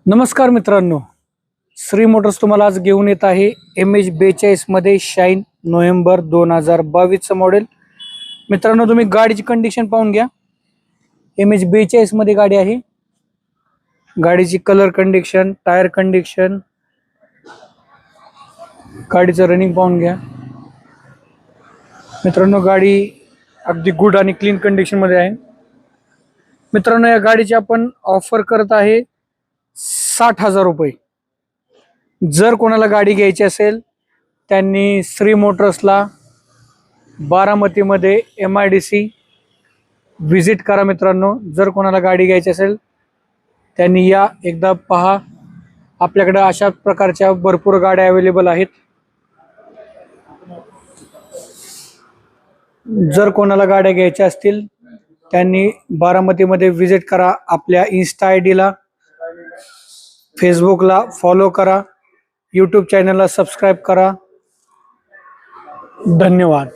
नमस्कार मित्रांनो, श्री मोटर्स तुम्हाला आज घेऊन येत आहे MH42 मध्ये शाईन नोव्हेंबर 2022 मॉडेल। मित्रांनो, तुम्ही गाडीची कंडिशन पाहून घ्या। MH42 मध्ये गाडी आहे। गाडीची कलर कंडिशन, टायर कंडिशन, गाडीचं रनिंग पाहून घ्या। मित्रांनो, गाडी अगदी गुड आणि क्लीन कंडिशन मध्ये आहे। मित्रांनो, या गाडीची आपण ऑफर करत आहे 60,000 रुपये। जर कोणाला गाडी घ्यायची असेल त्यांनी श्री मोटर्सला बारामतीमध्ये MIDC विजिट करा। मित्रांनो, जर कोणाला गाडी घ्यायची असेल त्यांनी या, एकदा पहा। आपल्याकडे अशा प्रकारच्या भरपूर गाड्या अवेलेबल आहेत। जर कोणाला गाड्या घ्यायच्या असतील त्यांनी बारामतीमध्ये विजिट करा। आपल्या इन्स्टा ID ला, फेसबुकला फॉलो करा, यूट्यूब चॅनलला सबस्क्राईब करा। धन्यवाद।